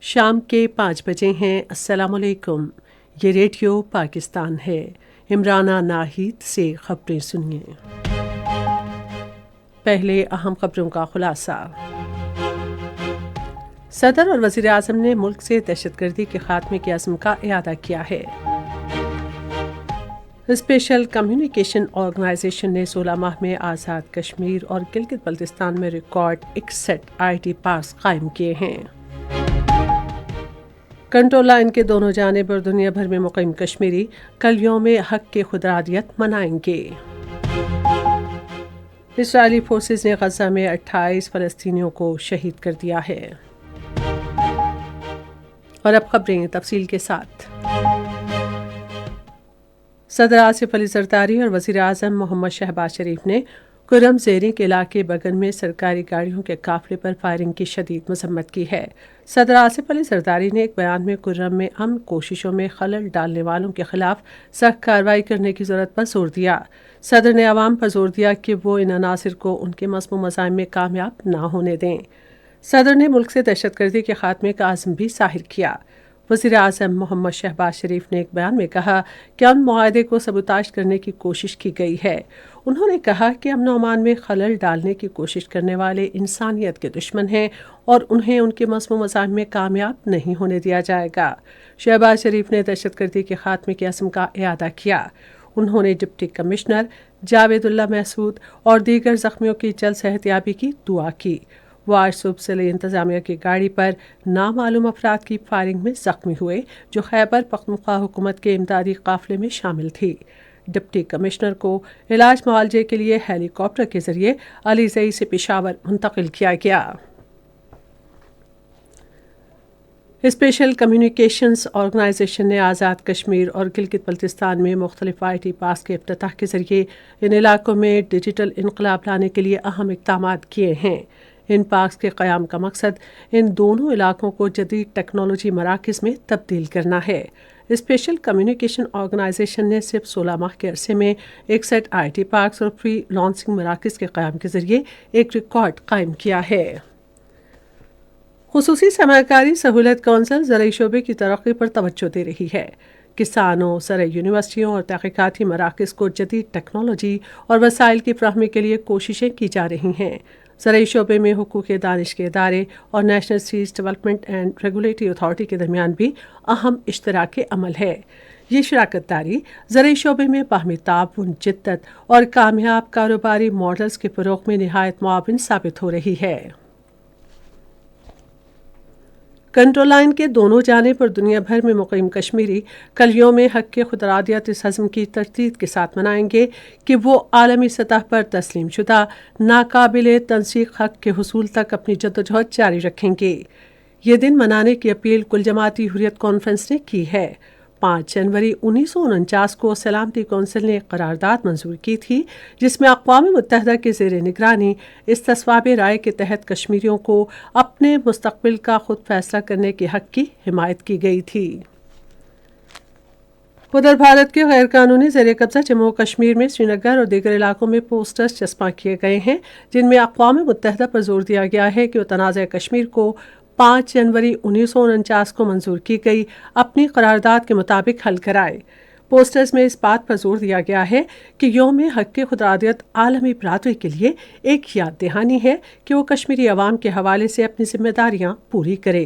شام کے 5 بجے ہیں۔ السلام علیکم، یہ ریڈیو پاکستان ہے۔ عمرانہ ناہید سے خبریں سنیے۔ پہلے اہم خبروں کا خلاصہ۔ صدر اور وزیر اعظم نے ملک سے دہشت گردی کے خاتمے کے عزم کا اعادہ کیا ہے۔ اسپیشل کمیونیکیشن آرگنائزیشن نے 16 ماہ میں آزاد کشمیر اور گلگت بلتستان میں ریکارڈ 61 آئی ٹی پارکس قائم کیے ہیں۔ کنٹرول لائن کے دونوں جانب اور دنیا بھر میں مقیم کشمیری کل یوم حق کی خودارادیت منائیں گے۔ اسرائیلی فورسز نے غزہ میں 28 فلسطینیوں کو شہید کر دیا ہے۔ اور اب خبریں تفصیل کے ساتھ۔ صدر آصف علی زرداری اور وزیر اعظم محمد شہباز شریف نے کرم زیریں کے علاقے بگن میں سرکاری گاڑیوں کے قافلے پر فائرنگ کی شدید مذمت کی ہے۔ صدر آصف علی زرداری نے ایک بیان میں کرم میں امن کوششوں میں خلل ڈالنے والوں کے خلاف سخت کارروائی کرنے کی ضرورت پر زور دیا۔ صدر نے عوام پر زور دیا کہ وہ ان عناصر کو ان کے مذموم مزاحم میں کامیاب نہ ہونے دیں۔ صدر نے ملک سے دہشت گردی کے خاتمے کا عزم بھی ظاہر کیا۔ وزیر اعظم محمد شہباز شریف نے ایک بیان میں کہا کہ امن معاہدے کو سبوتاژ کرنے کی کوشش کی گئی ہے۔ انہوں نے کہا کہ امن و امان میں خلل ڈالنے کی کوشش کرنے والے انسانیت کے دشمن ہیں اور انہیں ان کے مذموم مزاحم میں کامیاب نہیں ہونے دیا جائے گا۔ شہباز شریف نے دہشت گردی کے خاتمے کے عزم کا اعادہ کیا۔ انہوں نے ڈپٹی کمشنر جاوید اللہ محسود اور دیگر زخمیوں کی جلد صحتیابی کی دعا کی۔ وہ آج صبح ضلعی انتظامیہ کی گاڑی پر نامعلوم افراد کی فائرنگ میں زخمی ہوئے جو خیبر پختونخوا حکومت کے امدادی قافلے میں شامل تھی۔ ڈپٹی کمشنر کو علاج معالجے کے لیے ہیلی کاپٹر کے ذریعے علی زئی سے پشاور منتقل کیا گیا۔ اسپیشل کمیونیکیشنز آرگنائزیشن نے آزاد کشمیر اور گلگت بلتستان میں مختلف آئی ٹی پارکس کے افتتاح کے ذریعے ان علاقوں میں ڈیجیٹل انقلاب لانے کے لیے اہم اقدامات کیے ہیں۔ ان پارکس کے قیام کا مقصد ان دونوں علاقوں کو جدید ٹیکنالوجی مراکز میں تبدیل کرنا ہے۔ اسپیشل کمیونیکیشن آرگنائزیشن نے صرف 16 ماہ کے عرصے میں 61 آئی ٹی پارکس اور فری لانسنگ مراکز کے قیام کے ذریعے ایک ریکارڈ قائم کیا ہے۔ خصوصی سرمایہ کاری سہولت کونسل زرعی شعبے کی ترقی پر توجہ دے رہی ہے۔ کسانوں، زرعی یونیورسٹیوں اور تحقیقاتی مراکز کو جدید ٹیکنالوجی اور وسائل کی فراہمی کے لیے کوششیں کی جا رہی ہیں۔ زرعی شعبے میں حقوق دانش کے ادارے اور national seeds development and regulatory authority کے درمیان بھی اہم اشتراک عمل ہے۔ یہ شراکت داری زرعی شعبے میں باہمی تعاون، جدت اور کامیاب کاروباری ماڈلز کے فروغ میں نہایت معاون ثابت ہو رہی ہے۔ کنٹرول لائن کے دونوں جانب اور دنیا بھر میں مقیم کشمیری کل یوم حق کی خودارادیت اس عزم کی تردید کے ساتھ منائیں گے کہ وہ عالمی سطح پر تسلیم شدہ ناقابل تنسیق حق کے حصول تک اپنی جدوجہد جاری رکھیں گے۔ یہ دن منانے کی اپیل کل جماعتی حریت کانفرنس نے کی ہے۔ 5 جنوری 1949 کو سلامتی کونسل نے ایک قرارداد منظور کی تھی جس میں اقوام متحدہ کے زیر نگرانی استصواب رائے کے تحت کشمیریوں کو اپنے مستقبل کا خود فیصلہ کرنے کے حق کی حمایت کی گئی تھی۔ ادھر بھارت کے غیر قانونی زیر قبضہ جموں و کشمیر میں سری نگر اور دیگر علاقوں میں پوسٹرز چسپاں کیے گئے ہیں جن میں اقوام متحدہ پر زور دیا گیا ہے کہ وہ تنازع کشمیر کو 5 جنوری 1949 کو منظور کی گئی اپنی قرارداد کے مطابق حل کرائے۔ پوسٹرز میں اس بات پر زور دیا گیا ہے کہ یوم حق کی خودارادیت عالمی برادری کے لیے ایک یاد دہانی ہے کہ وہ کشمیری عوام کے حوالے سے اپنی ذمہ داریاں پوری کرے۔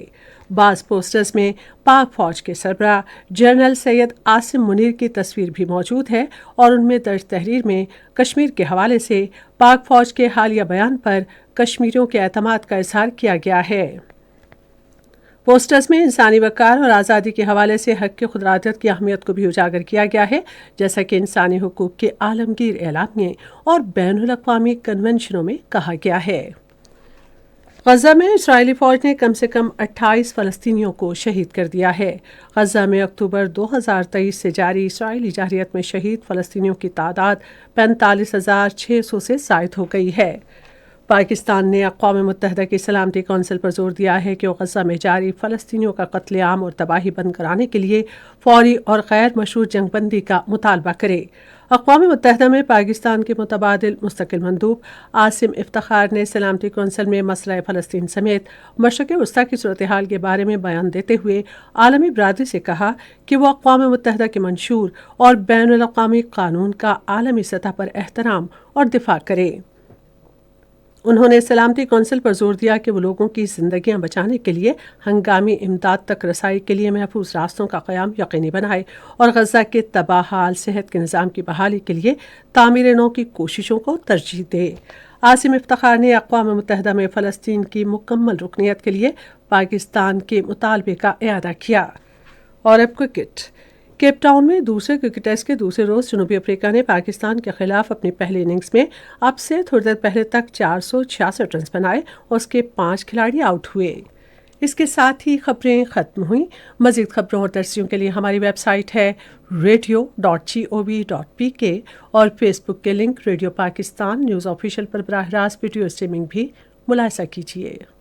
بعض پوسٹرز میں پاک فوج کے سربراہ جنرل سید عاصم منیر کی تصویر بھی موجود ہے اور ان میں درج تحریر میں کشمیر کے حوالے سے پاک فوج کے حالیہ بیان پر کشمیریوں کے اعتماد کا اظہار کیا گیا ہے۔ پوسٹرز میں انسانی وقار اور آزادی کے حوالے سے حق کی خودارادیت کی اہمیت کو بھی اجاگر کیا گیا ہے، جیسا کہ انسانی حقوق کے عالمگیر اعلامیے اور بین الاقوامی کنونشنوں میں کہا گیا ہے۔ غزہ میں اسرائیلی فوج نے کم سے کم 28 فلسطینیوں کو شہید کر دیا ہے۔ غزہ میں اکتوبر 2023 سے جاری اسرائیلی جارحیت میں شہید فلسطینیوں کی تعداد 45,600 سے زائد ہو گئی ہے۔ پاکستان نے اقوام متحدہ کی سلامتی کونسل پر زور دیا ہے کہ وہ غزہ میں جاری فلسطینیوں کا قتل عام اور تباہی بند کرانے کے لیے فوری اور غیر مشروط جنگ بندی کا مطالبہ کرے۔ اقوام متحدہ میں پاکستان کے متبادل مستقل مندوب عاصم افتخار نے سلامتی کونسل میں مسئلہ فلسطین سمیت مشرق وسطیٰ کی صورتحال کے بارے میں بیان دیتے ہوئے عالمی برادری سے کہا کہ وہ اقوام متحدہ کے منشور اور بین الاقوامی قانون کا عالمی سطح پر احترام اور دفاع کرے۔ انہوں نے سلامتی کونسل پر زور دیا کہ وہ لوگوں کی زندگیاں بچانے کے لیے ہنگامی امداد تک رسائی کے لیے محفوظ راستوں کا قیام یقینی بنائے اور غزہ کے تباہ حال صحت کے نظام کی بحالی کے لیے تعمیر نو کی کوششوں کو ترجیح دے۔ عاصم افتخار نے اقوام متحدہ میں فلسطین کی مکمل رکنیت کے لیے پاکستان کے مطالبے کا اعادہ کیا۔ اور اب کرکٹ۔ کیپ ٹاؤن میں دوسرے کرکٹ ٹیسٹ کے دوسرے روز جنوبی افریقہ نے پاکستان کے خلاف اپنی پہلی اننگز میں اب سے تھوڑی دیر پہلے تک 466 رنز بنائے اور اس کے 5 کھلاڑی آؤٹ ہوئے۔ اس کے ساتھ ہی خبریں ختم ہوئیں۔ مزید خبروں اور ترسیوں کے لیے ہماری ویب سائٹ ہے radio.gov.pk اور فیس بک کے link radio Pakistan news official پر براہ راست ویڈیو اسٹریمنگ بھی ملاحظہ کیجیے۔